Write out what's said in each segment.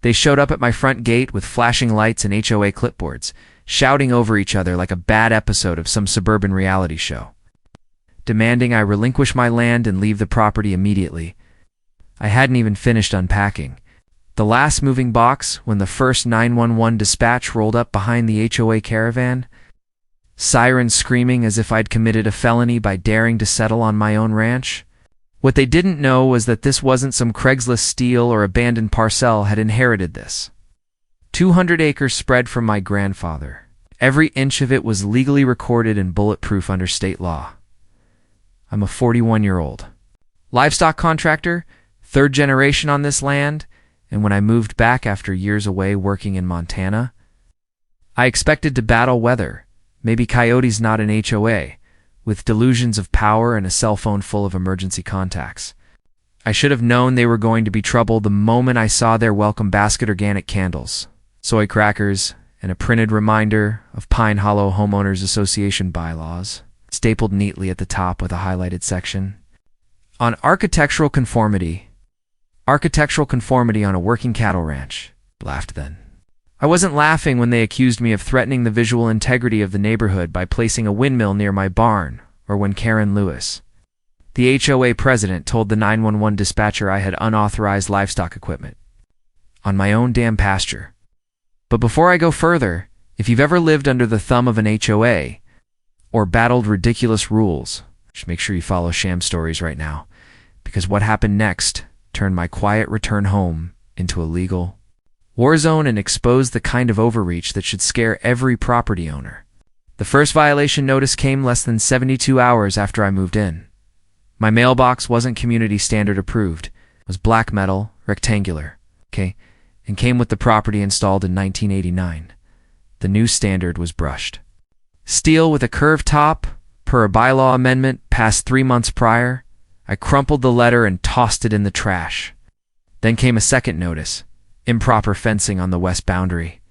They showed up at my front gate with flashing lights and HOA clipboards, shouting over each other like a bad episode of some suburban reality show, demanding I relinquish my land and leave the property immediately. I hadn't even finished unpacking the last moving box when the first 911 dispatch rolled up behind the HOA caravan, sirens screaming as if I'd committed a felony by daring to settle on my own ranch. What they didn't know was that this wasn't some Craigslist steal or abandoned parcel. Had inherited this 200 acres spread from my grandfather. Every inch of it was legally recorded and bulletproof under state law. I'm a 41-year-old livestock contractor, third generation on this land, and when I moved back after years away working in Montana, I expected to battle weather, maybe coyotes not an HOA, with delusions of power and a cell phone full of emergency contacts. I should have known they were going to be trouble the moment I saw their welcome basket organic candles, soy crackers, and a printed reminder of Pine Hollow Homeowners Association bylaws, stapled neatly at the top with a highlighted section. On architectural conformity on a working cattle ranch. Laughed then. I wasn't laughing when they accused me of threatening the visual integrity of the neighborhood by placing a windmill near my barn, or when Karen Lewis, the HOA president, told the 911 dispatcher I had unauthorized livestock equipment on my own damn pasture. But before I go further, if you've ever lived under the thumb of an HOA or battled ridiculous rules, just make sure you follow Sham stories right now, because what happened next turned my quiet return home into a legal war zone and exposed the kind of overreach that should scare every property owner. The first violation notice came less than 72 hours after I moved in. My mailbox wasn't community standard approved. It was black metal, rectangular, and came with the property installed in 1989. The new standard was brushed steel with a curved top, per a bylaw amendment passed 3 months prior. I crumpled the letter and tossed it in the trash. Then came a second notice, improper fencing on the west boundary.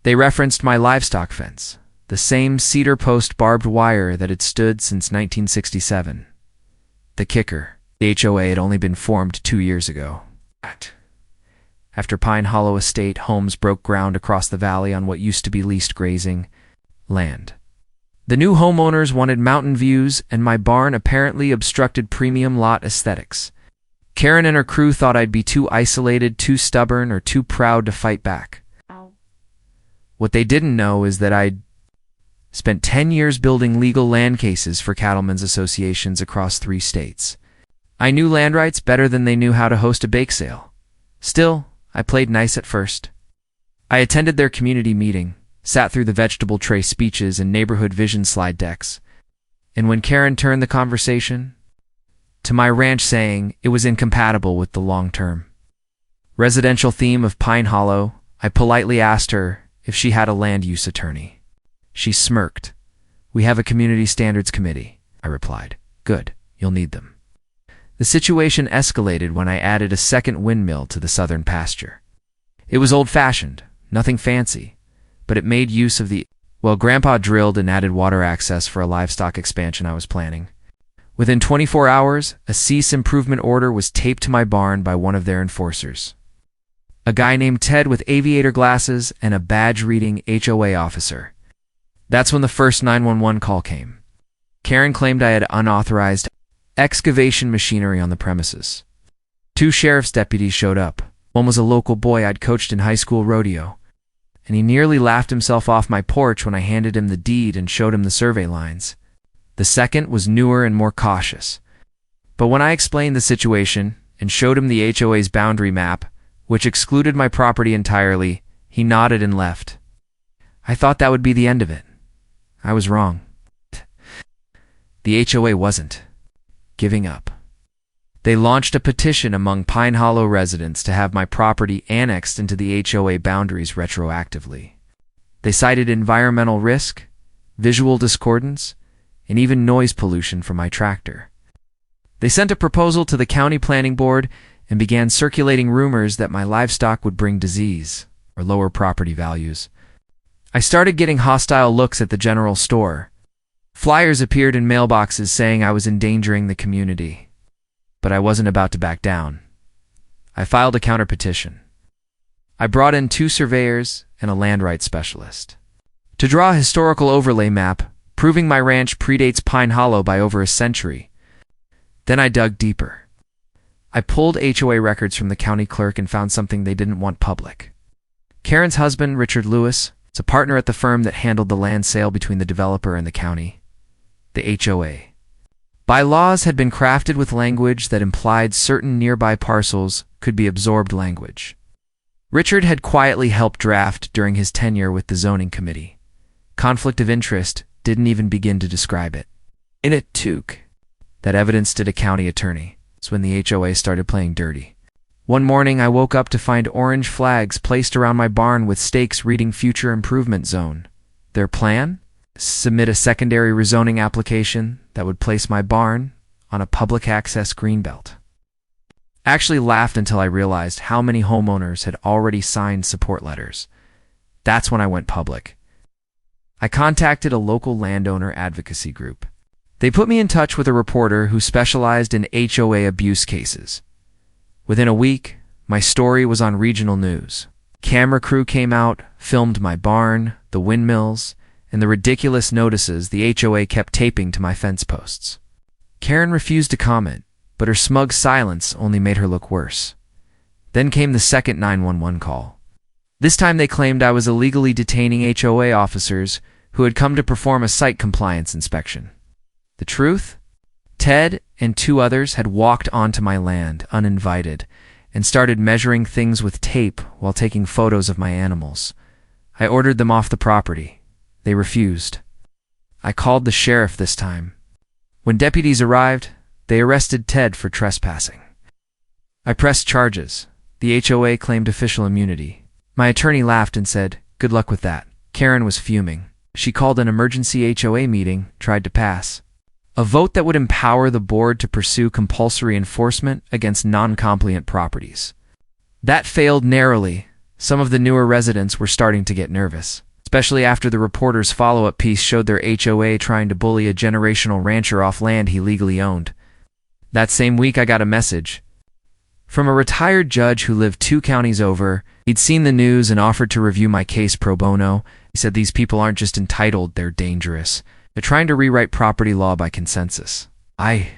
They referenced my livestock fence, the same cedar post barbed wire that had stood since 1967. The kicker, the HOA had only been formed 2 years ago. After Pine Hollow Estate homes broke ground across the valley on what used to be leased grazing land. The new homeowners wanted mountain views, and my barn apparently obstructed premium lot aesthetics. Karen and her crew thought I'd be too isolated, too stubborn, or too proud to fight back. What they didn't know is that I'd spent 10 years building legal land cases for cattlemen's associations across 3 states. I knew land rights better than they knew how to host a bake sale. Still, I played nice at first. I attended their community meeting, sat through the vegetable tray speeches and neighborhood vision slide decks, and when Karen turned the conversation to my ranch, saying it was incompatible with the long-term residential theme of Pine Hollow, I politely asked her if she had a land use attorney. She smirked. "We have a community standards committee," I replied. "Good, you'll need them." The situation escalated when I added a second windmill to the southern pasture. It was old-fashioned, nothing fancy, but it made use of Grandpa drilled and added water access for a livestock expansion I was planning. Within 24 hours, a cease improvement order was taped to my barn by one of their enforcers, a guy named Ted with aviator glasses and a badge-reading HOA officer. That's when the first 911 call came. Karen claimed I had unauthorized excavation machinery on the premises. 2 sheriff's deputies showed up. One was a local boy I'd coached in high school rodeo, and he nearly laughed himself off my porch when I handed him the deed and showed him the survey lines. The second was newer and more cautious. But when I explained the situation and showed him the HOA's boundary map, which excluded my property entirely, he nodded and left. I thought that would be the end of it. I was wrong. The HOA wasn't giving up. They launched a petition among Pine Hollow residents to have my property annexed into the HOA boundaries retroactively. They cited environmental risk, visual discordance, and even noise pollution from my tractor. They sent a proposal to the county planning board and began circulating rumors that my livestock would bring disease or lower property values. I started getting hostile looks at the general store. Flyers appeared in mailboxes saying I was endangering the community. But I wasn't about to back down. I filed a counterpetition. I brought in 2 surveyors and a land rights specialist to draw a historical overlay map, proving my ranch predates Pine Hollow by over a century. Then I dug deeper. I pulled HOA records from the county clerk and found something they didn't want public. Karen's husband, Richard Lewis, is a partner at the firm that handled the land sale between the developer and the county, the HOA. Bylaws had been crafted with language that implied certain nearby parcels could be absorbed language. Richard had quietly helped draft during his tenure with the zoning committee. Conflict of interest didn't even begin to describe it. And it took that evidence to the county attorney. It's when the HOA started playing dirty. One morning I woke up to find orange flags placed around my barn with stakes reading Future Improvement Zone. Their plan? Submit a secondary rezoning application that would place my barn on a public access greenbelt. I actually laughed until I realized how many homeowners had already signed support letters. That's when I went public. I contacted a local landowner advocacy group. They put me in touch with a reporter who specialized in HOA abuse cases. Within a week, my story was on regional news. Camera crew came out, filmed my barn, the windmills, and the ridiculous notices the HOA kept taping to my fence posts. Karen refused to comment, but her smug silence only made her look worse. Then came the second 911 call. This time they claimed I was illegally detaining HOA officers who had come to perform a site compliance inspection. The truth? Ted and 2 others had walked onto my land uninvited and started measuring things with tape while taking photos of my animals. I ordered them off the property. They refused. I called the sheriff this time. When deputies arrived, they arrested Ted for trespassing. I pressed charges. The HOA claimed official immunity. My attorney laughed and said, "Good luck with that." Karen was fuming. She called an emergency HOA meeting, tried to pass a vote that would empower the board to pursue compulsory enforcement against non-compliant properties. That failed narrowly. Some of the newer residents were starting to get nervous, especially after the reporter's follow-up piece showed their HOA trying to bully a generational rancher off land he legally owned. That same week I got a message from a retired judge who lived 2 counties over. He'd seen the news and offered to review my case pro bono. He said these people aren't just entitled, they're dangerous. They're trying to rewrite property law by consensus. I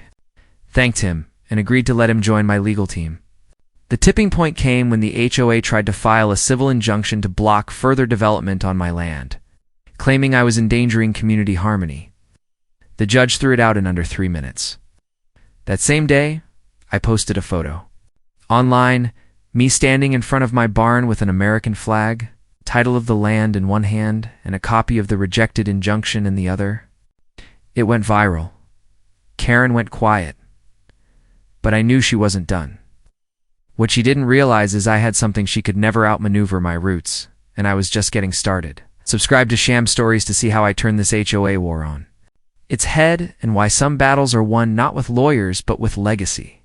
thanked him and agreed to let him join my legal team. The tipping point came when the HOA tried to file a civil injunction to block further development on my land, claiming I was endangering community harmony. The judge threw it out in under 3 minutes. That same day, I posted a photo. Online, me standing in front of my barn with an American flag, title of the land in one hand, and a copy of the rejected injunction in the other. It went viral. Karen went quiet. But I knew she wasn't done. What she didn't realize is I had something she could never outmaneuver: my roots, and I was just getting started. Subscribe to Sham Stories to see how I turn this HOA war on its head and why some battles are won not with lawyers but with legacy.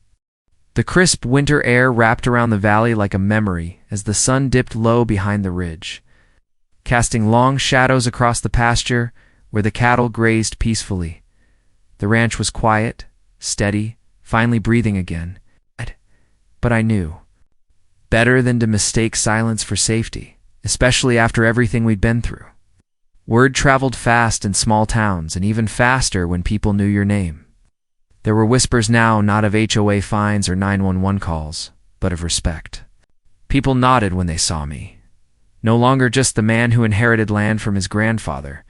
The crisp winter air wrapped around the valley like a memory as the sun dipped low behind the ridge, casting long shadows across the pasture where the cattle grazed peacefully. The ranch was quiet, steady, finally breathing again. But I knew better than to mistake silence for safety, especially after everything we'd been through. Word traveled fast in small towns and even faster when people knew your name. There were whispers now not of HOA fines or 911 calls, but of respect. People nodded when they saw me. No longer just the man who inherited land from his grandfather,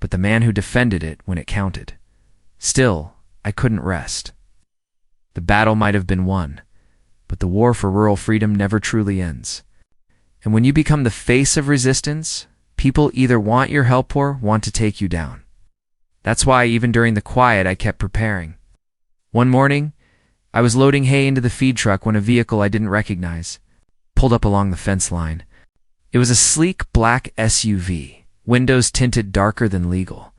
but the man who defended it when it counted. Still, I couldn't rest. The battle might have been won, but the war for rural freedom never truly ends. And when you become the face of resistance, people either want your help or want to take you down. That's why even during the quiet I kept preparing. One morning, I was loading hay into the feed truck when a vehicle I didn't recognize pulled up along the fence line. It was a sleek black SUV, windows tinted darker than legal.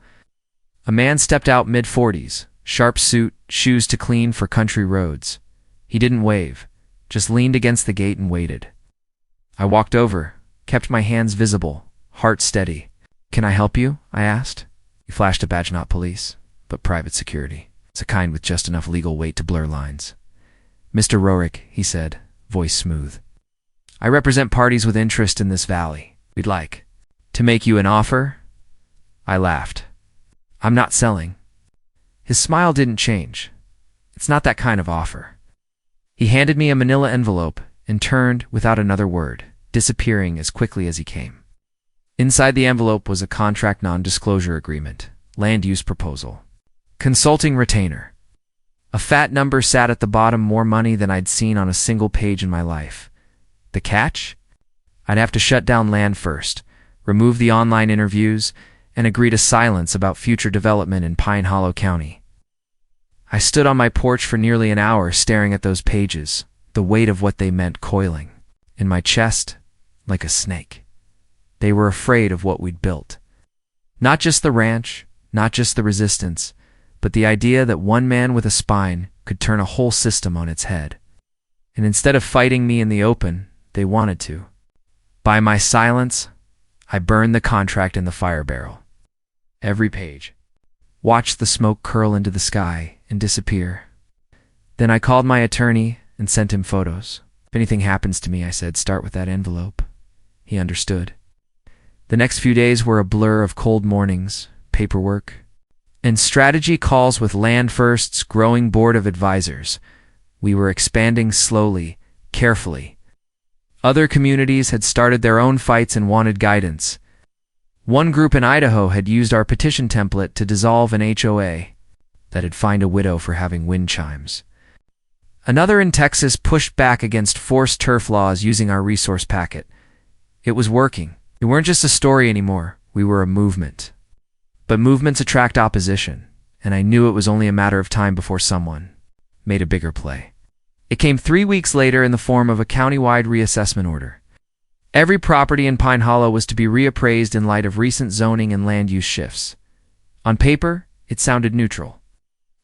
A man stepped out mid-40s, sharp suit, shoes to clean for country roads. He didn't wave, just leaned against the gate and waited. I walked over, kept my hands visible, heart steady. "Can I help you?" I asked. He flashed a badge, not police, but private security. It's a kind with just enough legal weight to blur lines. "Mr. Rorick," he said, voice smooth. I represent parties with interest in this valley. We'd like to make you an offer." I laughed. "I'm not selling." His smile didn't change. "It's not that kind of offer." He handed me a manila envelope and turned without another word, disappearing as quickly as he came. Inside the envelope was a contract non-disclosure agreement, land use proposal, consulting retainer. A fat number sat at the bottom, more money than I'd seen on a single page in my life. The catch? I'd have to shut down land first, remove the online interviews, and agree to silence about future development in Pine Hollow County. I stood on my porch for nearly an hour staring at those pages, the weight of what they meant coiling in my chest like a snake. They were afraid of what we'd built. Not just the ranch, not just the resistance, but the idea that one man with a spine could turn a whole system on its head. And instead of fighting me in the open, they wanted to. By my silence, I burned the contract in the fire barrel. Every page. Watched the smoke curl into the sky and disappear. Then I called my attorney and sent him photos. "If anything happens to me," I said, "start with that envelope." He understood. The next few days were a blur of cold mornings, paperwork, and strategy calls with Land First's growing board of advisors. We were expanding slowly, carefully. Other communities had started their own fights and wanted guidance. One group in Idaho had used our petition template to dissolve an HOA that had fined a widow for having wind chimes. Another in Texas pushed back against forced turf laws using our resource packet. It was working. We weren't just a story anymore. We were a movement. But movements attract opposition, and I knew it was only a matter of time before someone made a bigger play. It came 3 weeks later in the form of a county-wide reassessment order. Every property in Pine Hollow was to be reappraised in light of recent zoning and land use shifts. On paper, it sounded neutral.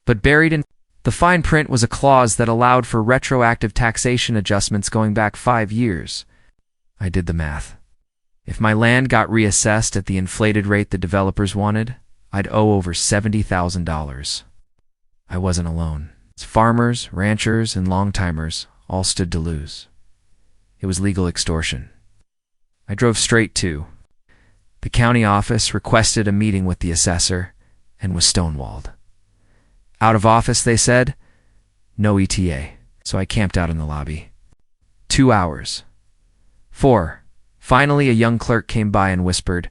But buried in the fine print was a clause that allowed for retroactive taxation adjustments going back 5 years. I did the math. If my land got reassessed at the inflated rate the developers wanted, I'd owe over $70,000. I wasn't alone. Farmers, ranchers, and long-timers all stood to lose. It was legal extortion. I drove straight to the county office, requested a meeting with the assessor, and was stonewalled. Out of office, they said. No ETA, so I camped out in the lobby. 2 hours. 4. Finally, a young clerk came by and whispered,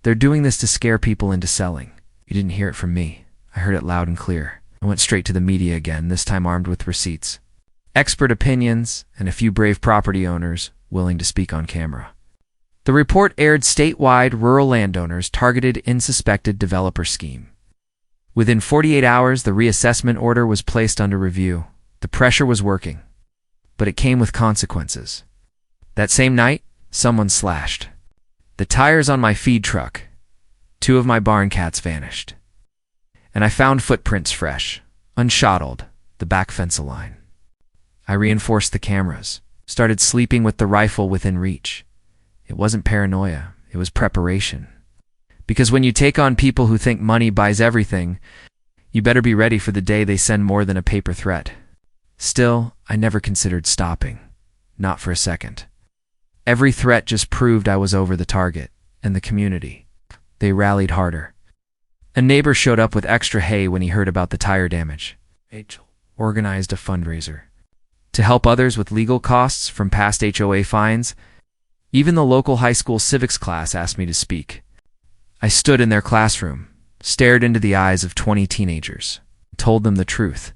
"They're doing this to scare people into selling." You didn't hear it from me. I heard it loud and clear. I went straight to the media again, this time armed with receipts, expert opinions, and a few brave property owners willing to speak on camera. The report aired statewide rural landowners targeted in suspected developer scheme. Within 48 hours, the reassessment order was placed under review. The pressure was working, but it came with consequences. That same night, someone slashed the tires on my feed truck. 2 of my barn cats vanished. And I found footprints fresh, unshottled, the back fence line. I reinforced the cameras, started sleeping with the rifle within reach. It wasn't paranoia, it was preparation. Because when you take on people who think money buys everything, you better be ready for the day they send more than a paper threat. Still, I never considered stopping. Not for a second. Every threat just proved I was over the target, and the community. They rallied harder. A neighbor showed up with extra hay when he heard about the tire damage. Rachel organized a fundraiser to help others with legal costs from past HOA fines. Even the local high school civics class asked me to speak. I stood in their classroom, stared into the eyes of 20 teenagers, told them the truth.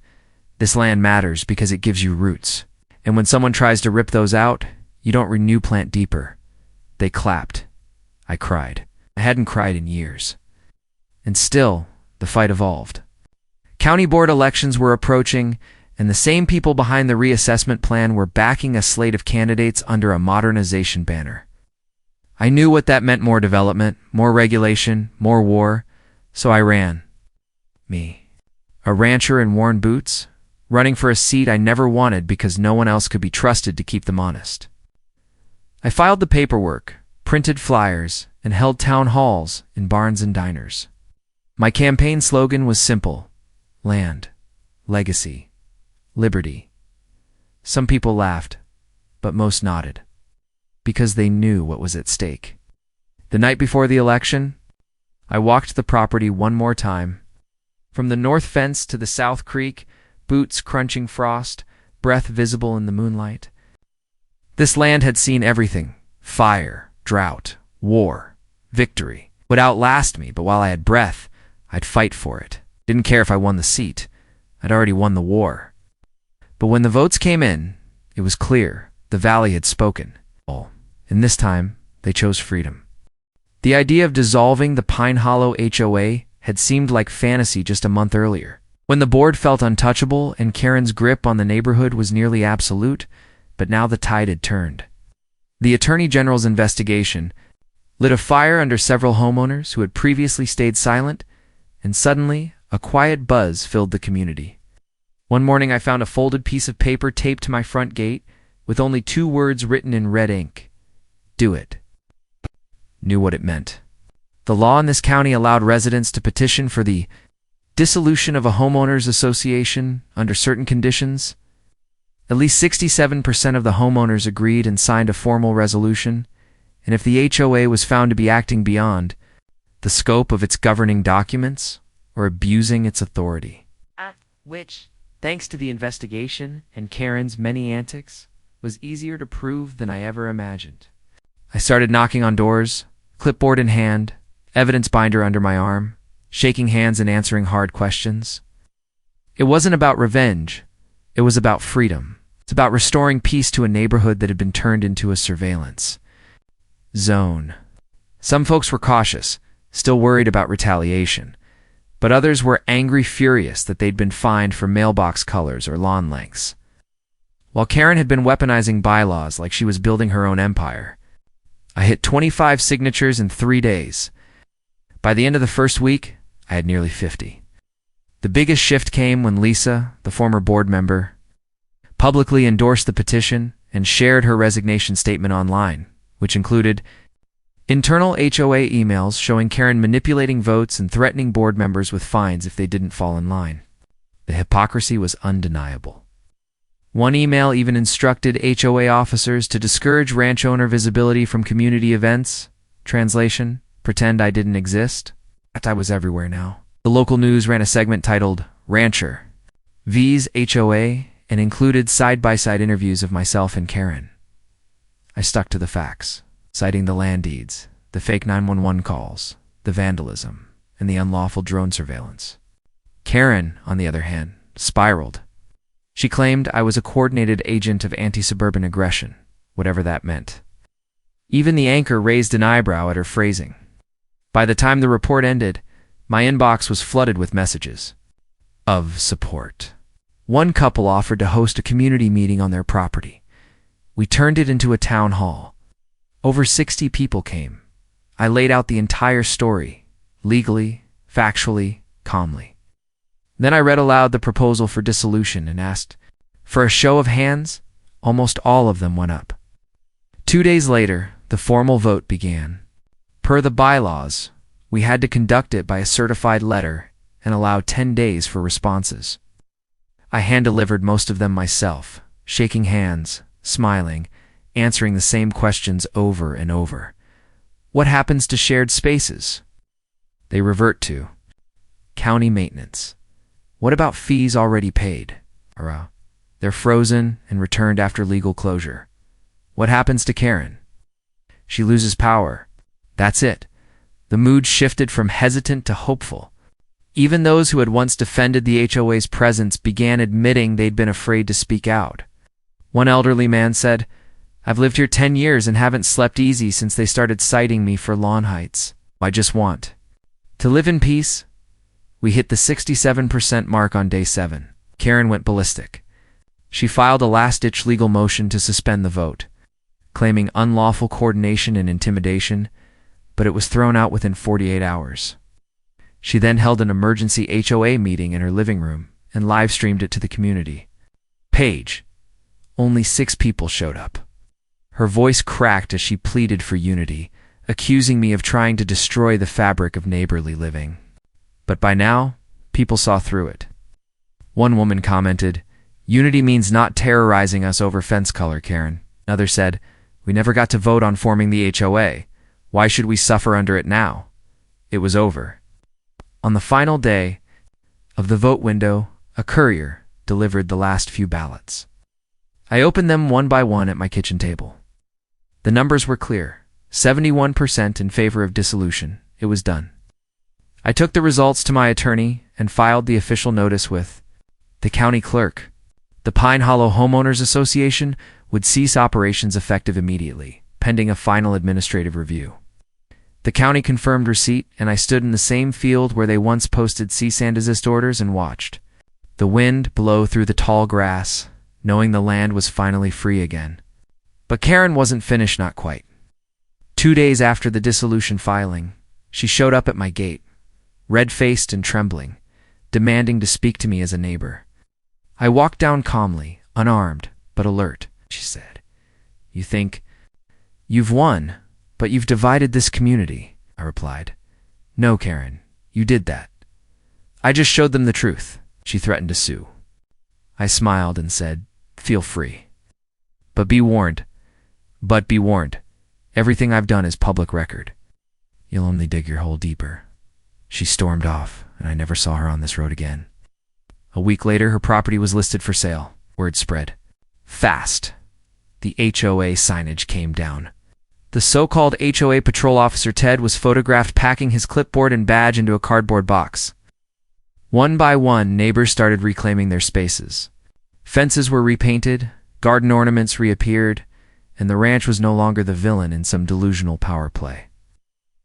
This land matters because it gives you roots. And when someone tries to rip those out, you don't renew plant deeper. They clapped. I cried. I hadn't cried in years. And still, the fight evolved. County board elections were approaching, and the same people behind the reassessment plan were backing a slate of candidates under a modernization banner. I knew what that meant: more development, more regulation, more war, so I ran. Me. A rancher in worn boots, running for a seat I never wanted because no one else could be trusted to keep them honest. I filed the paperwork, printed flyers, and held town halls in barns and diners. My campaign slogan was simple: land, legacy, liberty. Some people laughed, but most nodded. because they knew what was at stake. The night before the election, I walked the property one more time. From the north fence to the south creek, boots crunching frost, breath visible in the moonlight. This land had seen everything: fire, drought, war, victory. Would outlast me, but while I had breath, I'd fight for it. Didn't care if I won the seat. I'd already won the war. But when the votes came in, it was clear the valley had spoken. And this time, they chose freedom. The idea of dissolving the Pine Hollow HOA had seemed like fantasy just a month earlier, when the board felt untouchable and Karen's grip on the neighborhood was nearly absolute. But now the tide had turned. The Attorney General's investigation lit a fire under several homeowners who had previously stayed silent, and suddenly a quiet buzz filled the community. One morning I found a folded piece of paper taped to my front gate with only 2 words written in red ink: "Do it." Knew what it meant. The law in this county allowed residents to petition for the dissolution of a homeowners association under certain conditions. At least 67% of the homeowners agreed and signed a formal resolution, and if the HOA was found to be acting beyond the scope of its governing documents or abusing its authority, which, thanks to the investigation and Karen's many antics, was easier to prove than I ever imagined. I started knocking on doors, clipboard in hand, evidence binder under my arm, shaking hands and answering hard questions. It wasn't about revenge. It was about freedom. It's about restoring peace to a neighborhood that had been turned into a surveillance zone. Some folks were cautious, still worried about retaliation, but others were angry, furious that they'd been fined for mailbox colors or lawn lengths. While Karen had been weaponizing bylaws like she was building her own empire, I hit 25 signatures in 3 days. By the end of the first week, I had nearly 50. The biggest shift came when Lisa, the former board member, publicly endorsed the petition and shared her resignation statement online, which included internal HOA emails showing Karen manipulating votes and threatening board members with fines if they didn't fall in line. The hypocrisy was undeniable. One email even instructed HOA officers to discourage ranch owner visibility from community events. Translation: pretend I didn't exist. I was everywhere now. The local news ran a segment titled "Rancher V's HOA" and included side-by-side interviews of myself and Karen. I stuck to the facts, citing the land deeds, the fake 911 calls, the vandalism, and the unlawful drone surveillance. Karen, on the other hand, spiraled. She claimed I was a coordinated agent of anti-suburban aggression, whatever that meant. Even the anchor raised an eyebrow at her phrasing. By the time the report ended, my inbox was flooded with messages of support. One couple offered to host a community meeting on their property. We turned it into a town hall. Over 60 people came. I laid out the entire story, legally, factually, calmly. Then I read aloud the proposal for dissolution and asked for a show of hands. Almost all of them went up. 2 days later, the formal vote began. Per the bylaws, we had to conduct it by a certified letter and allow 10 days for responses. I hand-delivered most of them myself, shaking hands, smiling, answering the same questions over and over. What happens to shared spaces? They revert to county maintenance. What about fees already paid? They're frozen and returned after legal closure. What happens to Karen? She loses power. That's it. The mood shifted from hesitant to hopeful. Even those who had once defended the HOA's presence began admitting they'd been afraid to speak out. One elderly man said, "I've lived here 10 years and haven't slept easy since they started citing me for lawn heights. I just want to live in peace." We hit the 67% mark on day 7. Karen went ballistic. She filed a last-ditch legal motion to suspend the vote, claiming unlawful coordination and intimidation, but it was thrown out within 48 hours. She then held an emergency HOA meeting in her living room and live-streamed it to the community. Page. Only 6 people showed up. Her voice cracked as she pleaded for unity, accusing me of trying to destroy the fabric of neighborly living. But by now, people saw through it. One woman commented, "Unity means not terrorizing us over fence color, Karen." Another said, We never got to vote on forming the HOA. Why should we suffer under it now? It was over. On the final day of the vote window, a courier delivered the last few ballots. I opened them one by one at my kitchen table. The numbers were clear. 71% in favor of dissolution. It was done. I took the results to my attorney and filed the official notice with the county clerk. The Pine Hollow Homeowners Association would cease operations effective immediately, pending a final administrative review. The county confirmed receipt, and I stood in the same field where they once posted cease and desist orders and watched the wind blow through the tall grass, knowing the land was finally free again. But Karen wasn't finished, not quite. 2 days after the dissolution filing, she showed up at my gate, red-faced and trembling, demanding to speak to me as a neighbor. I walked down calmly, unarmed, but alert. She said, "You think you've won, but you've divided this community," I replied. "No, Karen, you did that. I just showed them the truth." She threatened to sue. I smiled and said, "Feel free. But be warned. Everything I've done is public record. You'll only dig your hole deeper." She stormed off, and I never saw her on this road again. A week later, her property was listed for sale. Word spread fast. The HOA signage came down. The so-called HOA patrol officer Ted was photographed packing his clipboard and badge into a cardboard box. One by one, neighbors started reclaiming their spaces. Fences were repainted, garden ornaments reappeared, and the ranch was no longer the villain in some delusional power play.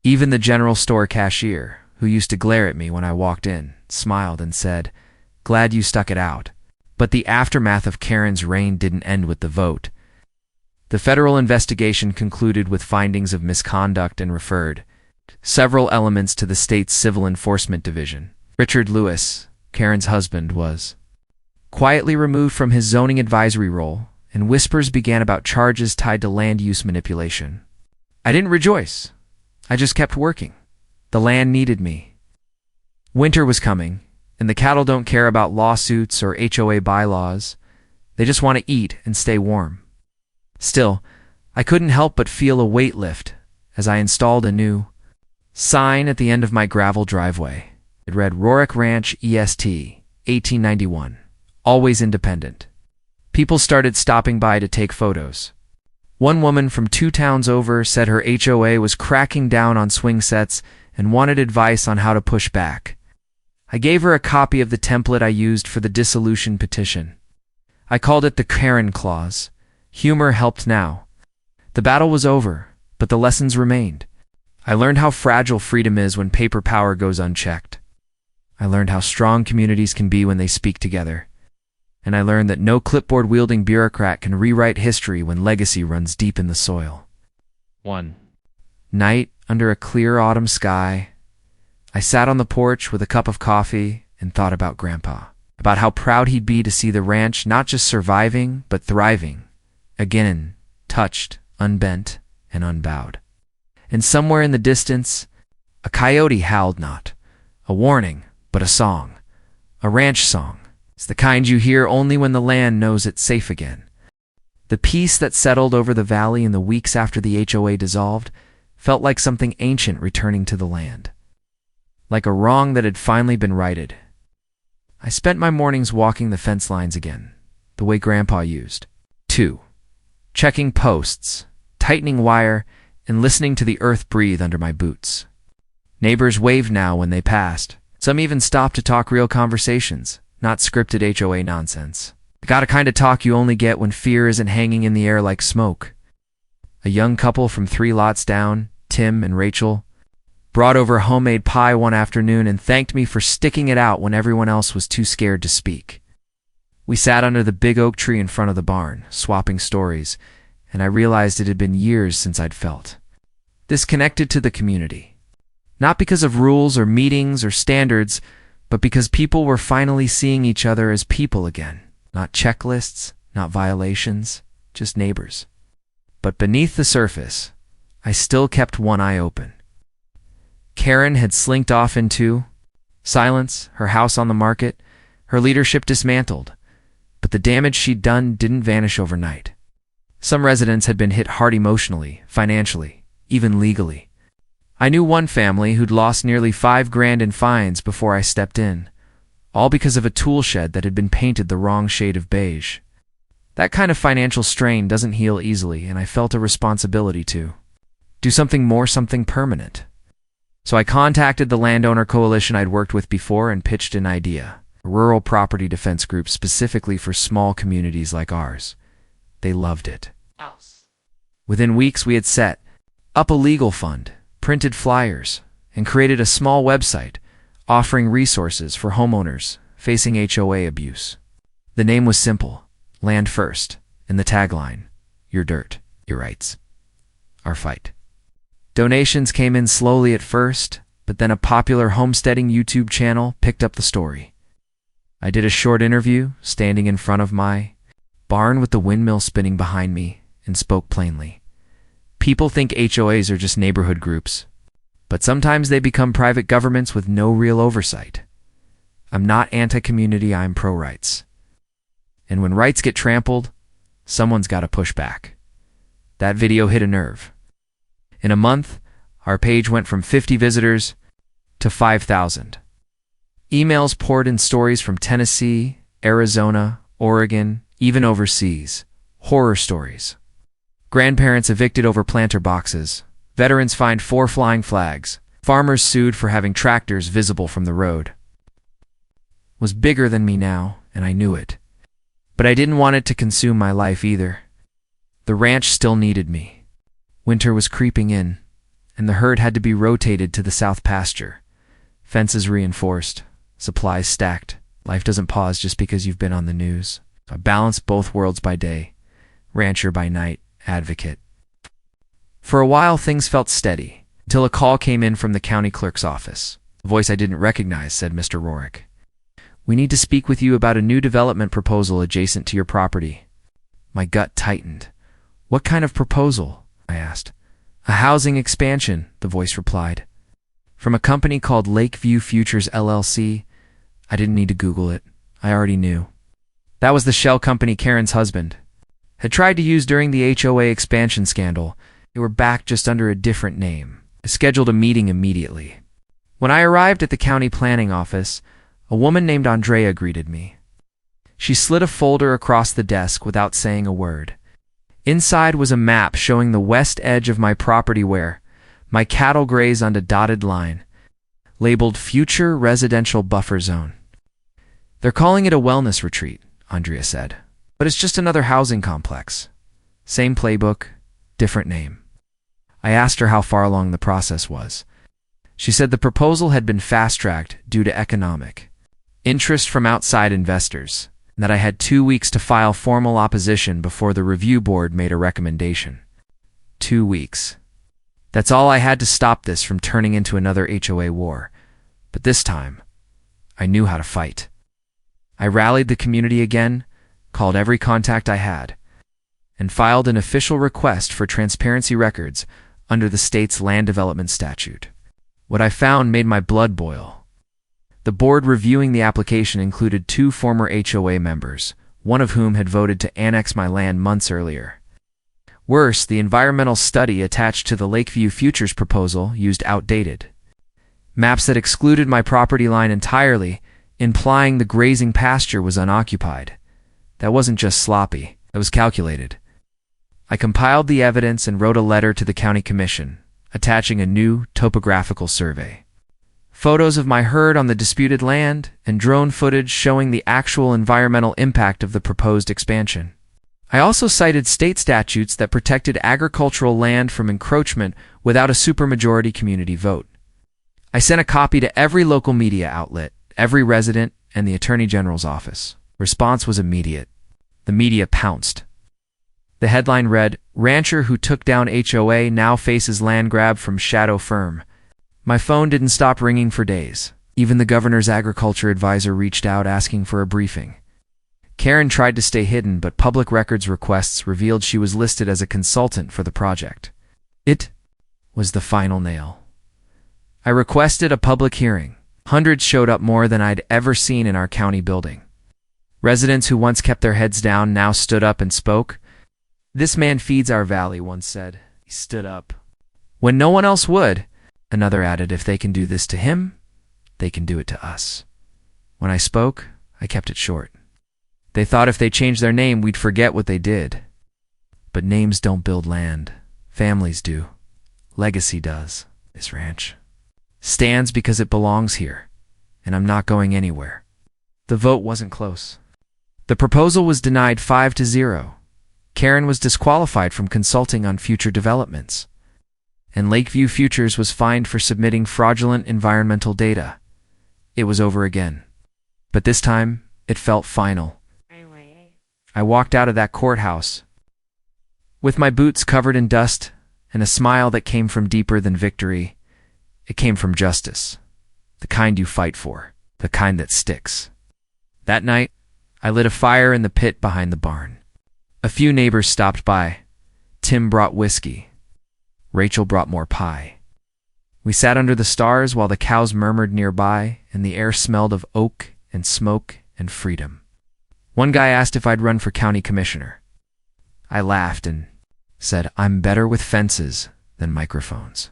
Even the general store cashier, who used to glare at me when I walked in, smiled and said, "Glad you stuck it out." But the aftermath of Karen's reign didn't end with the vote. The federal investigation concluded with findings of misconduct and referred several elements to the state's Civil Enforcement Division. Richard Lewis, Karen's husband, was quietly removed from his zoning advisory role, and whispers began about charges tied to land use manipulation. I didn't rejoice. I just kept working. The land needed me. Winter was coming, and the cattle don't care about lawsuits or HOA bylaws. They just want to eat and stay warm. Still, I couldn't help but feel a weight lift as I installed a new sign at the end of my gravel driveway. It read Rorick Ranch EST, 1891, always independent. People started stopping by to take photos. One woman from 2 towns over said her HOA was cracking down on swing sets and wanted advice on how to push back. I gave her a copy of the template I used for the dissolution petition. I called it the Karen Clause. Humor helped now. The battle was over, but the lessons remained. I learned how fragile freedom is when paper power goes unchecked. I learned how strong communities can be when they speak together. And I learned that no clipboard-wielding bureaucrat can rewrite history when legacy runs deep in the soil. One night, under a clear autumn sky, I sat on the porch with a cup of coffee and thought about Grandpa, about how proud he'd be to see the ranch not just surviving, but thriving. Again, touched, unbent, and unbowed. And somewhere in the distance, a coyote howled, not a warning, but a song. A ranch song. It's the kind you hear only when the land knows it's safe again. The peace that settled over the valley in the weeks after the HOA dissolved felt like something ancient returning to the land. Like a wrong that had finally been righted. I spent my mornings walking the fence lines again, the way Grandpa used. 2. Checking posts, tightening wire, and listening to the earth breathe under my boots. Neighbors waved now when they passed. Some even stopped to talk real conversations, not scripted HOA nonsense. The kind of talk you only get when fear isn't hanging in the air like smoke. A young couple from 3 lots down, Tim and Rachel, brought over homemade pie one afternoon and thanked me for sticking it out when everyone else was too scared to speak. We sat under the big oak tree in front of the barn, swapping stories, and I realized it had been years since I'd felt disconnected to the community. Not because of rules or meetings or standards, but because people were finally seeing each other as people again. Not checklists, not violations, just neighbors. But beneath the surface, I still kept one eye open. Karen had slinked off into silence, her house on the market, her leadership dismantled. But the damage she'd done didn't vanish overnight. Some residents had been hit hard emotionally, financially, even legally. I knew one family who'd lost nearly $5,000 in fines before I stepped in, all because of a tool shed that had been painted the wrong shade of beige. That kind of financial strain doesn't heal easily, and I felt a responsibility to do something permanent. So I contacted the landowner coalition I'd worked with before and pitched an idea, a rural property defense group specifically for small communities like ours. They loved it. Within weeks, we had set up a legal fund, printed flyers, and created a small website offering resources for homeowners facing HOA abuse. The name was simple: Land First, and the tagline, your dirt, your rights, our fight. Donations came in slowly at first, but then a popular homesteading YouTube channel picked up the story. I did a short interview, standing in front of my barn with the windmill spinning behind me, and spoke plainly. People think HOAs are just neighborhood groups, but sometimes they become private governments with no real oversight. I'm not anti-community, I'm pro-rights. And when rights get trampled, someone's got to push back. That video hit a nerve. In a month, our page went from 50 visitors to 5,000. Emails poured in, stories from Tennessee, Arizona, Oregon, even overseas. Horror stories. Grandparents evicted over planter boxes. Veterans fined 4 flying flags. Farmers sued for having tractors visible from the road. It was bigger than me now, and I knew it. But I didn't want it to consume my life either. The ranch still needed me. Winter was creeping in, and the herd had to be rotated to the south pasture. Fences reinforced, supplies stacked. Life doesn't pause just because you've been on the news. I balanced both worlds by day, rancher by night, advocate. For a while, things felt steady, until a call came in from the county clerk's office. A voice I didn't recognize said, "Mr. Rorick, we need to speak with you about a new development proposal adjacent to your property." My gut tightened. "What kind of proposal?" I asked. "A housing expansion," the voice replied. "From a company called Lakeview Futures LLC. I didn't need to Google it. I already knew. That was the shell company Karen's husband had tried to use during the HOA expansion scandal. They were back, just under a different name. I scheduled a meeting immediately. When I arrived at the county planning office, a woman named Andrea greeted me. She slid a folder across the desk without saying a word. Inside was a map showing the west edge of my property where my cattle graze on a dotted line, labeled Future Residential Buffer Zone. "They're calling it a wellness retreat," Andrea said. "But it's just another housing complex. Same playbook, different name." I asked her how far along the process was. She said the proposal had been fast-tracked due to economic interest from outside investors, and that I had 2 weeks to file formal opposition before the review board made a recommendation. 2 weeks. That's all I had to stop this from turning into another HOA war. But this time, I knew how to fight. I rallied the community again, called every contact I had, and filed an official request for transparency records under the state's land development statute. What I found made my blood boil. The board reviewing the application included 2 former HOA members, one of whom had voted to annex my land months earlier. Worse, the environmental study attached to the Lakeview Futures proposal used outdated maps that excluded my property line entirely, implying the grazing pasture was unoccupied. That wasn't just sloppy, it was calculated. I compiled the evidence and wrote a letter to the county commission, attaching a new topographical survey. Photos of my herd on the disputed land, and drone footage showing the actual environmental impact of the proposed expansion. I also cited state statutes that protected agricultural land from encroachment without a supermajority community vote. I sent a copy to every local media outlet, every resident, and the Attorney General's office. Response was immediate. The media pounced. The headline read, "Rancher who took down HOA now faces land grab from shadow firm." My phone didn't stop ringing for days. Even the governor's agriculture advisor reached out asking for a briefing. Karen tried to stay hidden, but public records requests revealed she was listed as a consultant for the project. It was the final nail. I requested a public hearing. Hundreds showed up, more than I'd ever seen in our county building. Residents who once kept their heads down now stood up and spoke. "This man feeds our valley," one said. He stood up. "When no one else would," another added, "if they can do this to him, they can do it to us." When I spoke, I kept it short. They thought if they changed their name, we'd forget what they did. But names don't build land. Families do. Legacy does. This ranch stands because it belongs here, and I'm not going anywhere. The vote wasn't close. The proposal was denied 5-0. Karen was disqualified from consulting on future developments, and Lakeview Futures was fined for submitting fraudulent environmental data. It was over again. But this time, it felt final. I walked out of that courthouse with my boots covered in dust and a smile that came from deeper than victory. It came from justice, the kind you fight for, the kind that sticks. That night, I lit a fire in the pit behind the barn. A few neighbors stopped by. Tim brought whiskey. Rachel brought more pie. We sat under the stars while the cows murmured nearby, and the air smelled of oak and smoke and freedom. One guy asked if I'd run for county commissioner. I laughed and said, "I'm better with fences than microphones."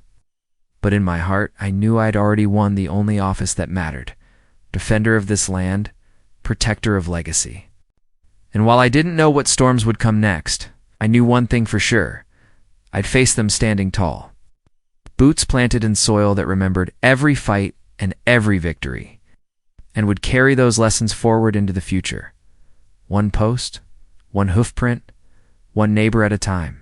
But in my heart, I knew I'd already won the only office that mattered: defender of this land, protector of legacy. And while I didn't know what storms would come next, I knew one thing for sure: I'd face them standing tall. Boots planted in soil that remembered every fight and every victory, and would carry those lessons forward into the future. One post, one hoofprint, one neighbor at a time.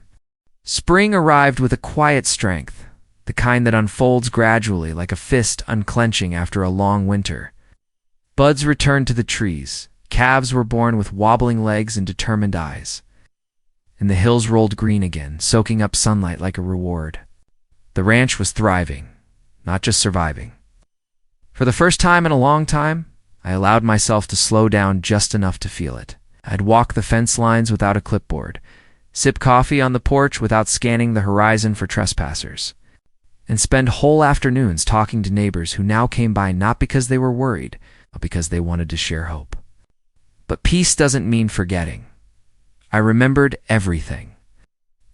Spring arrived with a quiet strength, the kind that unfolds gradually like a fist unclenching after a long winter. Buds returned to the trees, calves were born with wobbling legs and determined eyes, and the hills rolled green again, soaking up sunlight like a reward. The ranch was thriving, not just surviving. For the first time in a long time, I allowed myself to slow down just enough to feel it. I'd walk the fence lines without a clipboard, sip coffee on the porch without scanning the horizon for trespassers, and spend whole afternoons talking to neighbors who now came by not because they were worried, but because they wanted to share hope. But peace doesn't mean forgetting. I remembered everything.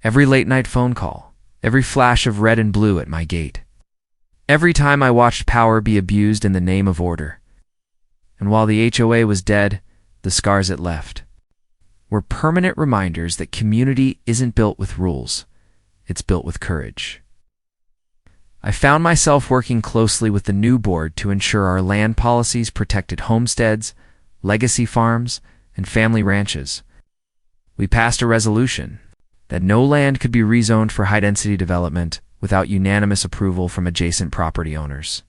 Every late-night phone call, every flash of red and blue at my gate, every time I watched power be abused in the name of order. And while the HOA was dead, the scars it left were permanent reminders that community isn't built with rules, it's built with courage. I found myself working closely with the new board to ensure our land policies protected homesteads, legacy farms, and family ranches. We passed a resolution that no land could be rezoned for high-density development without unanimous approval from adjacent property owners.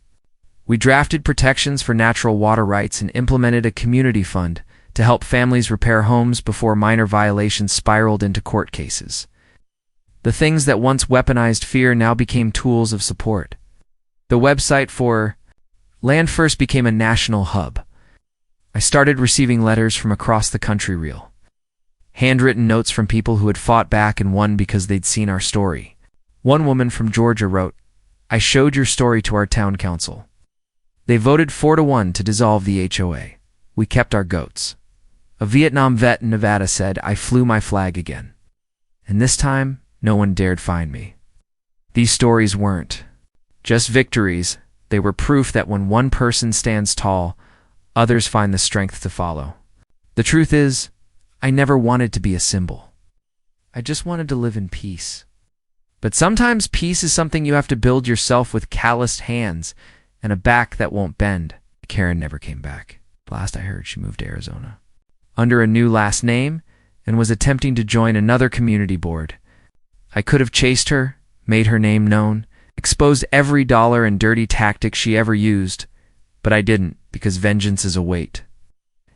We drafted protections for natural water rights and implemented a community fund to help families repair homes before minor violations spiraled into court cases. The things that once weaponized fear now became tools of support. The website for Land First became a national hub. I started receiving letters from across the country reel, handwritten notes from people who had fought back and won because they'd seen our story. One woman from Georgia wrote, "I showed your story to our town council. They voted 4-1 to dissolve the HOA. We kept our goats." A Vietnam vet in Nevada said, "I flew my flag again. And this time, no one dared find me." These stories weren't just victories. They were proof that when one person stands tall, others find the strength to follow. The truth is, I never wanted to be a symbol. I just wanted to live in peace. But sometimes peace is something you have to build yourself with calloused hands and a back that won't bend. Karen never came back. Last I heard, she moved to Arizona under a new last name and was attempting to join another community board. I could have chased her, made her name known, exposed every dollar and dirty tactic she ever used, but I didn't, because vengeance is a weight.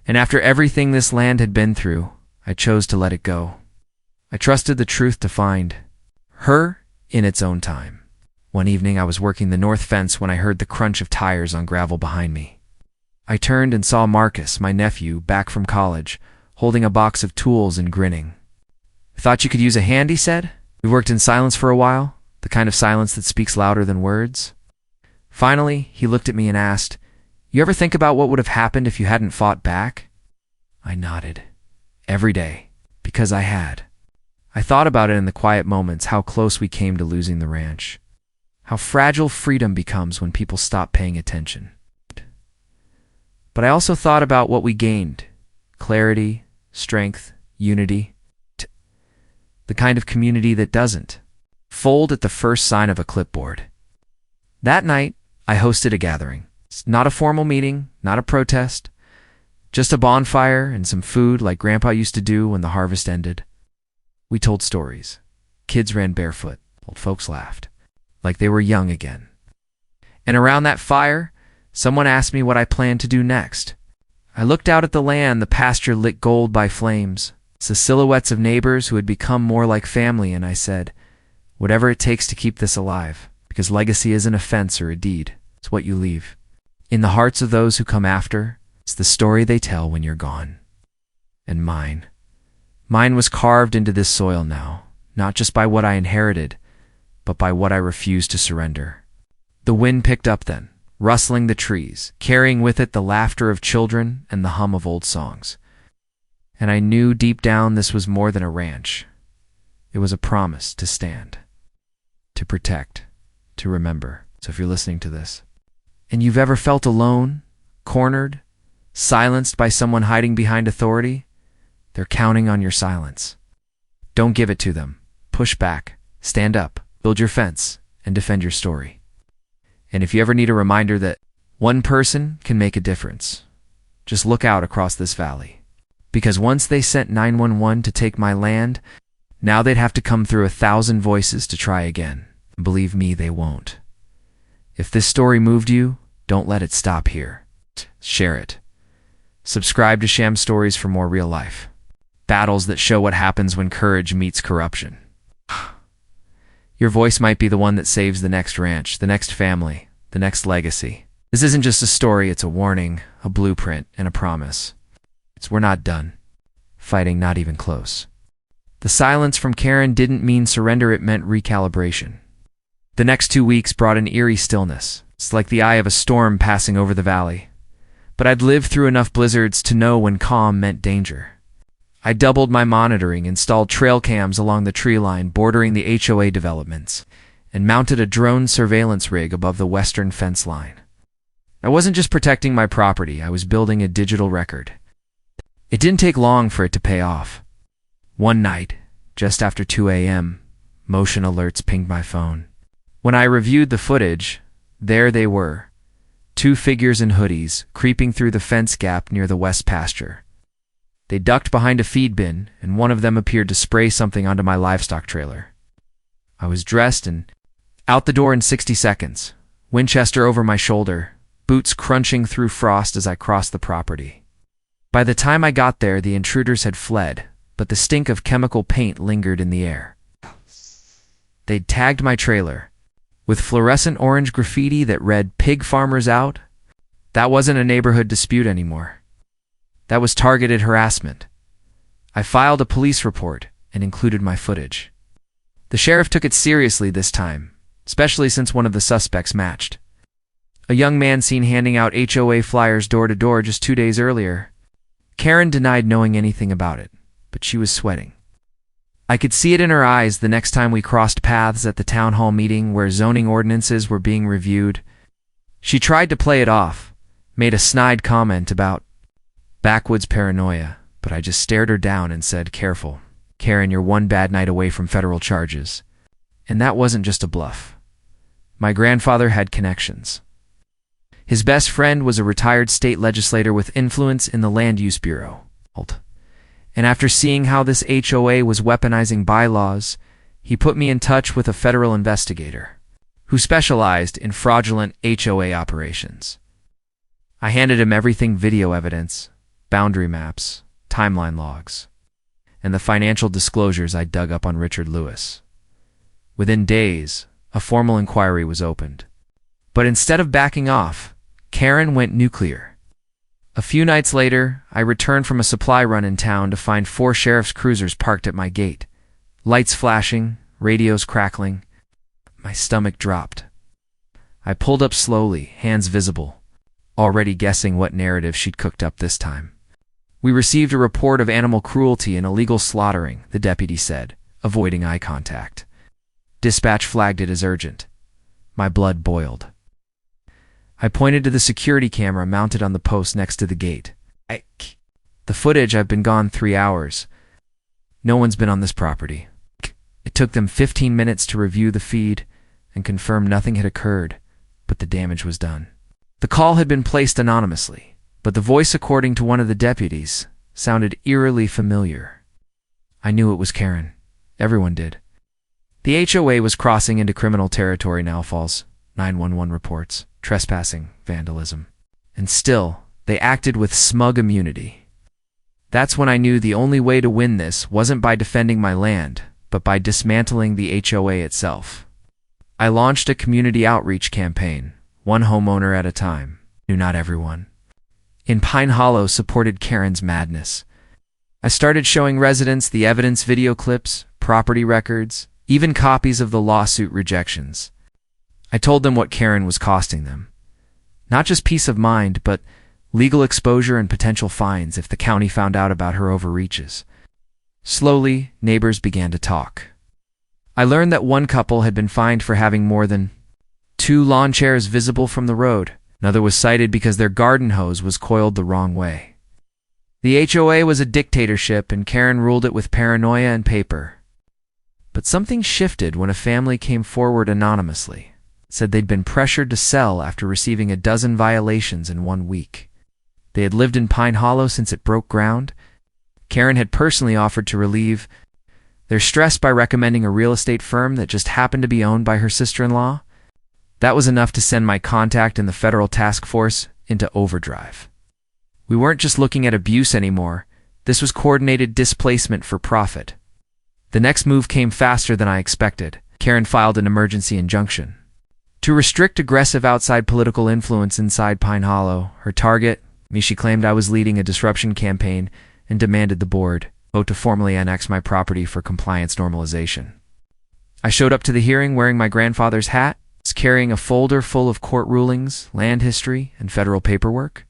And after everything this land had been through, I chose to let it go. I trusted the truth to find her in its own time. One evening I was working the north fence when I heard the crunch of tires on gravel behind me. I turned and saw Marcus, my nephew, back from college, holding a box of tools and grinning. "Thought you could use a hand," he said. "We worked in silence for a while, the kind of silence that speaks louder than words." Finally, he looked at me and asked, "You ever think about what would have happened if you hadn't fought back?" I nodded. Every day. Because I had. I thought about it in the quiet moments, how close we came to losing the ranch. How fragile freedom becomes when people stop paying attention. But I also thought about what we gained: clarity, strength, unity. The kind of community that doesn't fold at the first sign of a clipboard. That night, I hosted a gathering. It's not a formal meeting, not a protest, just a bonfire and some food like Grandpa used to do when the harvest ended. We told stories. Kids ran barefoot. Old folks laughed, like they were young again. And around that fire, someone asked me what I planned to do next. I looked out at the land, the pasture lit gold by flames, the silhouettes of neighbors who had become more like family, and I said, whatever it takes to keep this alive, because legacy isn't a fence or a deed, it's what you leave. In the hearts of those who come after, it's the story they tell when you're gone. And mine was carved into this soil now, not just by what I inherited, but by what I refused to surrender. The wind picked up then, rustling the trees, carrying with it the laughter of children and the hum of old songs. And I knew deep down this was more than a ranch. It was a promise to stand, to protect, to remember. So if you're listening to this, and you've ever felt alone, cornered, silenced by someone hiding behind authority, they're counting on your silence. Don't give it to them. Push back, stand up, build your fence, and defend your story. And if you ever need a reminder that one person can make a difference, just look out across this valley. Because once they sent 911 to take my land, now they'd have to come through 1,000 voices to try again. Believe me, they won't. If this story moved you, don't let it stop here. Share it. Subscribe to Sham Stories for more real life battles that show what happens when courage meets corruption. Your voice might be the one that saves the next ranch, the next family, the next legacy. This isn't just a story, it's a warning, a blueprint, and a promise. We're not done. Fighting, not even close. The silence from Karen didn't mean surrender, it meant recalibration. The next 2 weeks brought an eerie stillness. It's like the eye of a storm passing over the valley. But I'd lived through enough blizzards to know when calm meant danger. I doubled my monitoring, installed trail cams along the tree line bordering the HOA developments, and mounted a drone surveillance rig above the western fence line. I wasn't just protecting my property, I was building a digital record. It didn't take long for it to pay off. One night, just after 2 a.m., motion alerts pinged my phone. When I reviewed the footage, there they were, 2 figures in hoodies creeping through the fence gap near the west pasture. They ducked behind a feed bin, and one of them appeared to spray something onto my livestock trailer. I was dressed and out the door in 60 seconds, Winchester over my shoulder, boots crunching through frost as I crossed the property. By the time I got there, the intruders had fled, but the stink of chemical paint lingered in the air. They'd tagged my trailer with fluorescent orange graffiti that read "Pig Farmers Out." That wasn't a neighborhood dispute anymore. That was targeted harassment. I filed a police report and included my footage. The sheriff took it seriously this time, especially since one of the suspects matched. A young man seen handing out HOA flyers door to door just 2 days earlier. Karen denied knowing anything about it, but she was sweating. I could see it in her eyes the next time we crossed paths at the town hall meeting where zoning ordinances were being reviewed. She tried to play it off, made a snide comment about backwoods paranoia, but I just stared her down and said, "Careful, Karen, you're one bad night away from federal charges." And that wasn't just a bluff. My grandfather had connections. His best friend was a retired state legislator with influence in the Land Use Bureau. And after seeing how this HOA was weaponizing bylaws, he put me in touch with a federal investigator who specialized in fraudulent HOA operations. I handed him everything: video evidence, boundary maps, timeline logs, and the financial disclosures I dug up on Richard Lewis. Within days, a formal inquiry was opened. But instead of backing off, Karen went nuclear. A few nights later, I returned from a supply run in town to find 4 sheriff's cruisers parked at my gate, lights flashing, radios crackling. My stomach dropped. I pulled up slowly, hands visible, already guessing what narrative she'd cooked up this time. "We received a report of animal cruelty and illegal slaughtering," the deputy said, avoiding eye contact. Dispatch flagged it as urgent. My blood boiled. I pointed to the security camera mounted on the post next to the gate. The footage, I've been gone 3 hours. No one's been on this property. It took them 15 minutes to review the feed and confirm nothing had occurred, but the damage was done. The call had been placed anonymously, but the voice, according to one of the deputies, sounded eerily familiar. I knew it was Karen. Everyone did. The HOA was crossing into criminal territory now, falls 911 reports, trespassing, vandalism. And still, they acted with smug immunity. That's when I knew the only way to win this wasn't by defending my land, but by dismantling the HOA itself. I launched a community outreach campaign, one homeowner at a time, knew not everyone. In Pine Hollow, supported Karen's madness. I started showing residents the evidence, video clips, property records, even copies of the lawsuit rejections. I told them what Karen was costing them. Not just peace of mind, but legal exposure and potential fines if the county found out about her overreaches. Slowly, neighbors began to talk. I learned that one couple had been fined for having more than 2 lawn chairs visible from the road. Another was cited because their garden hose was coiled the wrong way. The HOA was a dictatorship, and Karen ruled it with paranoia and paper. But something shifted when a family came forward anonymously, said they'd been pressured to sell after receiving a dozen violations in 1 week. They had lived in Pine Hollow since it broke ground. Karen had personally offered to relieve their stress by recommending a real estate firm that just happened to be owned by her sister-in-law. That was enough to send my contact in the federal task force into overdrive. We weren't just looking at abuse anymore. This was coordinated displacement for profit. The next move came faster than I expected. Karen filed an emergency injunction to restrict aggressive outside political influence inside Pine Hollow. Her target, me, she claimed I was leading a disruption campaign and demanded the board vote to formally annex my property for compliance normalization. I showed up to the hearing wearing my grandfather's hat, carrying a folder full of court rulings, land history, and federal paperwork.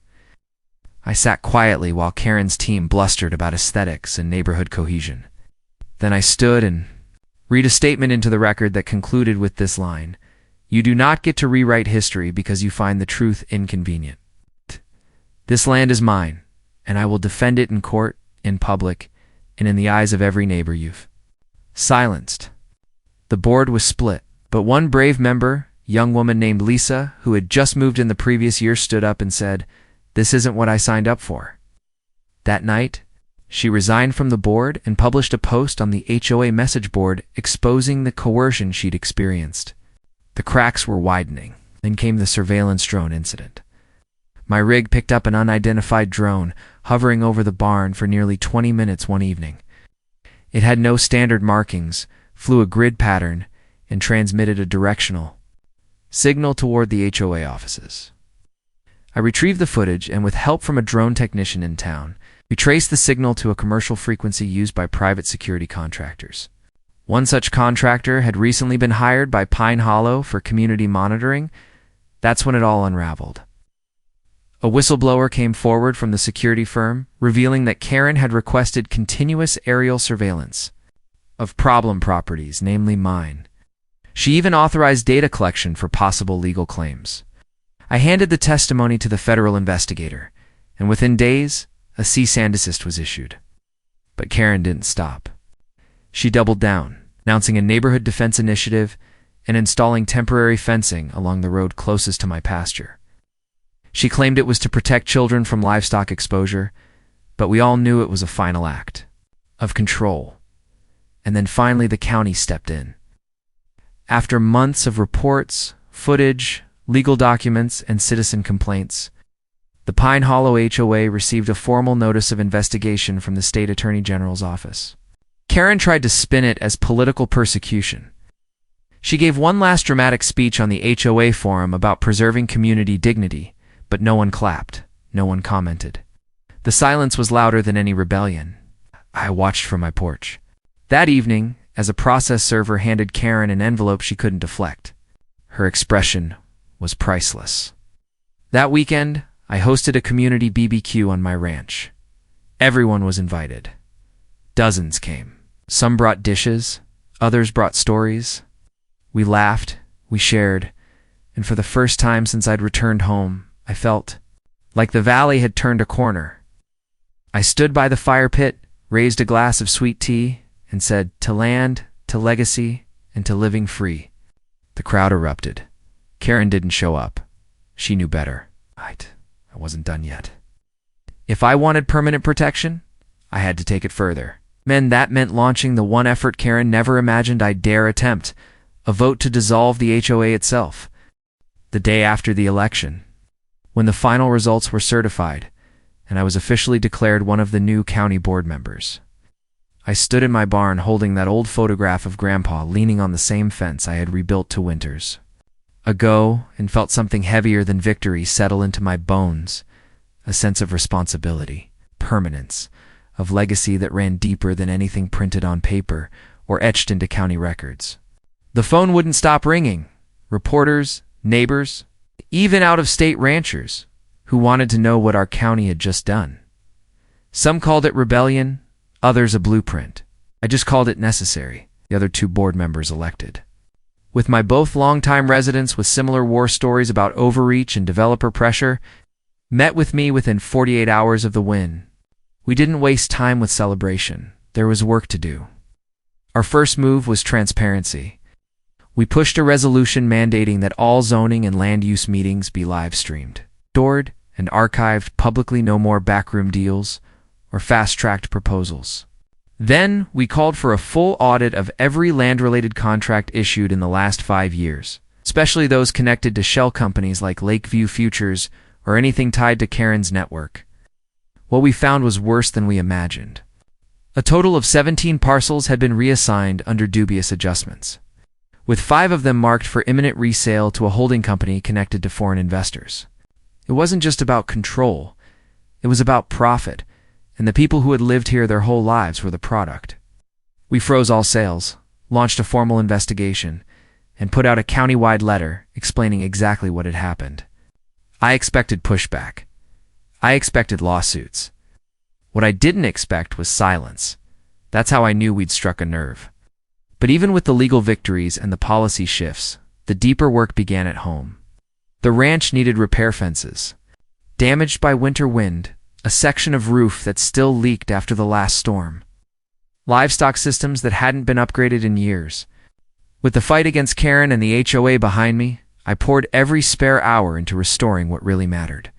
I sat quietly while Karen's team blustered about aesthetics and neighborhood cohesion. Then I stood and read a statement into the record that concluded with this line: "You do not get to rewrite history because you find the truth inconvenient. This land is mine, and I will defend it in court, in public, and in the eyes of every neighbor you've silenced." The board was split, but one brave member, young woman named Lisa, who had just moved in the previous year, stood up and said, "This isn't what I signed up for." That night, she resigned from the board and published a post on the HOA message board exposing the coercion she'd experienced. The cracks were widening. Then came the surveillance drone incident. My rig picked up an unidentified drone hovering over the barn for nearly 20 minutes one evening. It had no standard markings, flew a grid pattern, and transmitted a directional signal toward the HOA offices. I retrieved the footage, and with help from a drone technician in town, we traced the signal to a commercial frequency used by private security contractors. One such contractor had recently been hired by Pine Hollow for community monitoring. That's when it all unraveled. A whistleblower came forward from the security firm, revealing that Karen had requested continuous aerial surveillance of problem properties, namely mine. She even authorized data collection for possible legal claims. I handed the testimony to the federal investigator, and within days, a cease and desist was issued. But Karen didn't stop. She doubled down, announcing a neighborhood defense initiative and installing temporary fencing along the road closest to my pasture. She claimed it was to protect children from livestock exposure, but we all knew it was a final act of control. And then finally the county stepped in. After months of reports, footage, legal documents, and citizen complaints, the Pine Hollow HOA received a formal notice of investigation from the state attorney general's office. Karen tried to spin it as political persecution. She gave one last dramatic speech on the HOA forum about preserving community dignity, but no one clapped, no one commented. The silence was louder than any rebellion. I watched from my porch. That evening, as a process server handed Karen an envelope she couldn't deflect, her expression was priceless. That weekend, I hosted a community BBQ on my ranch. Everyone was invited. Dozens came. Some brought dishes, Others brought stories. We laughed, we shared, and for the first time since I'd returned home, I felt like the valley had turned a corner. I stood by the fire pit, raised a glass of sweet tea, and said, "To land, to legacy, and to living free." The crowd erupted. Karen didn't show up. She knew better. I wasn't done yet. If I wanted permanent protection, I had to take it further. That meant launching the one effort Karen never imagined I'd dare attempt, a vote to dissolve the HOA itself. The day after the election, when the final results were certified, and I was officially declared one of the new county board members, I stood in my barn holding that old photograph of Grandpa leaning on the same fence I had rebuilt to winters ago, and felt something heavier than victory settle into my bones, a sense of responsibility, permanence, of legacy that ran deeper than anything printed on paper or etched into county records. The phone wouldn't stop ringing. Reporters, neighbors, even out-of-state ranchers who wanted to know what our county had just done. Some called it rebellion, others a blueprint. I just called it necessary. The other two board members elected. With my both longtime residents with similar war stories about overreach and developer pressure, met with me within 48 hours of the win. We didn't waste time with celebration. There was work to do. Our first move was transparency. We pushed a resolution mandating that all zoning and land use meetings be live-streamed, stored, and archived publicly. No more backroom deals or fast-tracked proposals. Then, we called for a full audit of every land-related contract issued in the last 5 years, especially those connected to shell companies like Lakeview Futures or anything tied to Karen's network. What we found was worse than we imagined. A total of 17 parcels had been reassigned under dubious adjustments, with 5 of them marked for imminent resale to a holding company connected to foreign investors. It wasn't just about control. It was about profit, and the people who had lived here their whole lives were the product. We froze all sales, launched a formal investigation, and put out a county-wide letter explaining exactly what had happened. I expected pushback. I expected lawsuits. What I didn't expect was silence. That's how I knew we'd struck a nerve. But even with the legal victories and the policy shifts, the deeper work began at home. The ranch needed repair fences. Damaged by winter wind, a section of roof that still leaked after the last storm. Livestock systems that hadn't been upgraded in years. With the fight against Karen and the HOA behind me, I poured every spare hour into restoring what really mattered.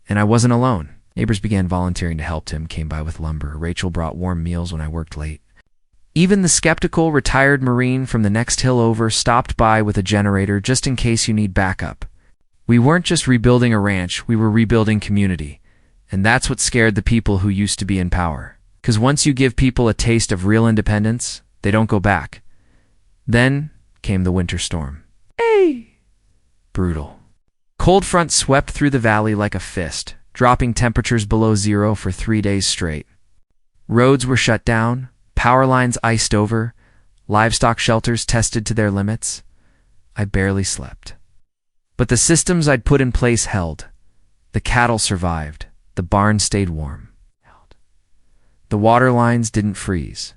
And I wasn't alone. Neighbors began volunteering to help. Tim came by with lumber. Rachel brought warm meals when I worked late. Even the skeptical retired Marine from the next hill over stopped by with a generator just in case you need backup. We weren't just rebuilding a ranch, we were rebuilding community. And that's what scared the people who used to be in power. 'Cause once you give people a taste of real independence, they don't go back. Then came the winter storm. Brutal. Cold front swept through the valley like a fist, dropping temperatures below zero for 3 days straight. Roads were shut down, power lines iced over, livestock shelters tested to their limits. I barely slept. But the systems I'd put in place held. The cattle survived. The barn stayed warm. The water lines didn't freeze.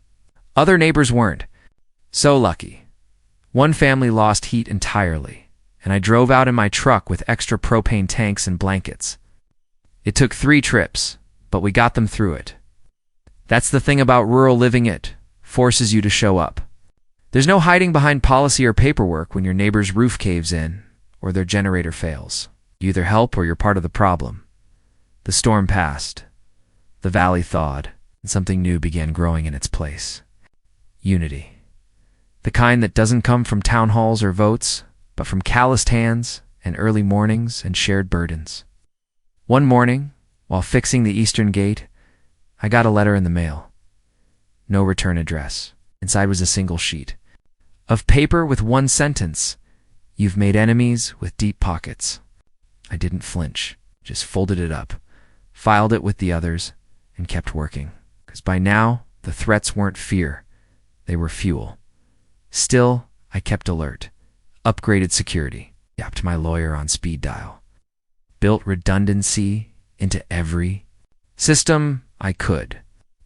Other neighbors weren't. So lucky. One family lost heat entirely, and I drove out in my truck with extra propane tanks and blankets. It took 3 trips, but we got them through it. That's the thing about rural living, it forces you to show up. There's no hiding behind policy or paperwork when your neighbor's roof caves in or their generator fails. You either help or you're part of the problem. The storm passed. The valley thawed, and something new began growing in its place. Unity. The kind that doesn't come from town halls or votes, but from calloused hands and early mornings and shared burdens. One morning, while fixing the eastern gate, I got a letter in the mail. No return address. Inside was a single sheet of paper with one sentence: "You've made enemies with deep pockets." I didn't flinch, just folded it up, filed it with the others, and kept working. 'Cause by now, the threats weren't fear. They were fuel. Still, I kept alert. Upgraded security. Yapped my lawyer on speed dial. Built redundancy into every system I could.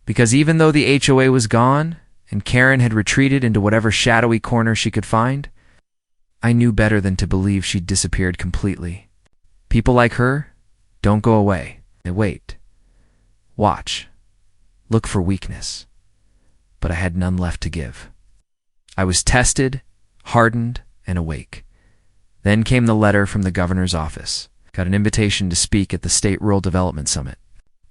Because even though the HOA was gone, and Karen had retreated into whatever shadowy corner she could find? I knew better than to believe she'd disappeared completely. People like her don't go away. They wait. Watch. Look for weakness. But I had none left to give. I was tested, hardened, and awake. Then came the letter from the governor's office. Got an invitation to speak at the State Rural Development Summit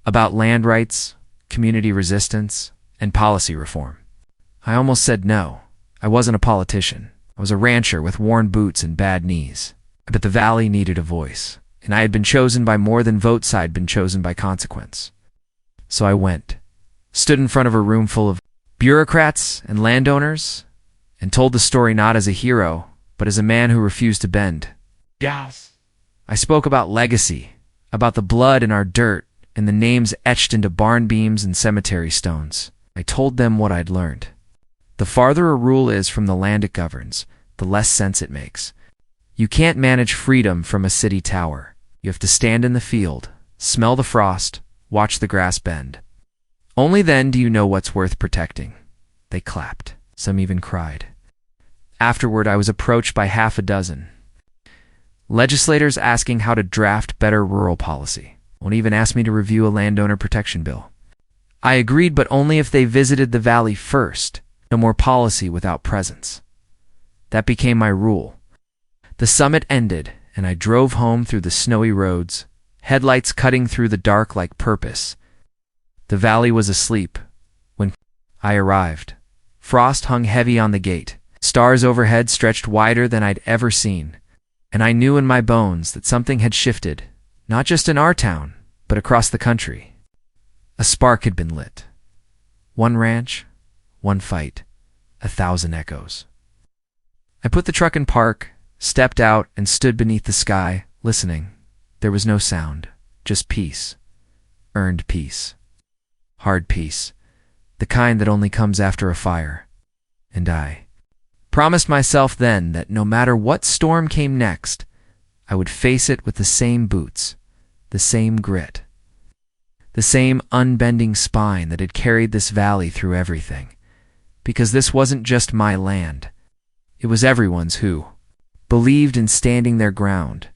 about land rights, community resistance, and policy reform. I almost said no. I wasn't a politician. I was a rancher with worn boots and bad knees. But the valley needed a voice, and I had been chosen by more than votes. I'd been chosen by consequence. So I went, stood in front of a room full of bureaucrats and landowners, and told the story not as a hero, but as a man who refused to bend. Yes. I spoke about legacy, about the blood in our dirt, and the names etched into barn beams and cemetery stones. I told them what I'd learned. The farther a rule is from the land it governs, the less sense it makes. You can't manage freedom from a city tower. You have to stand in the field, smell the frost, watch the grass bend. Only then do you know what's worth protecting. They clapped. Some even cried. Afterward, I was approached by half a dozen legislators asking how to draft better rural policy. One even asked me to review a landowner protection bill. I agreed, but only if they visited the valley first. No more policy without presence. That became my rule. The summit ended, and I drove home through the snowy roads, headlights cutting through the dark like purpose. The valley was asleep when I arrived. Frost hung heavy on the gate. Stars overhead stretched wider than I'd ever seen. And I knew in my bones that something had shifted, not just in our town, but across the country. A spark had been lit. One ranch, one fight, 1,000 echoes. I put the truck in park, stepped out, and stood beneath the sky, listening. There was no sound, just peace. Earned peace. Hard peace. The kind that only comes after a fire. And I promised myself then that no matter what storm came next, I would face it with the same boots, the same grit, the same unbending spine that had carried this valley through everything. Because this wasn't just my land. It was everyone's who believed in standing their ground,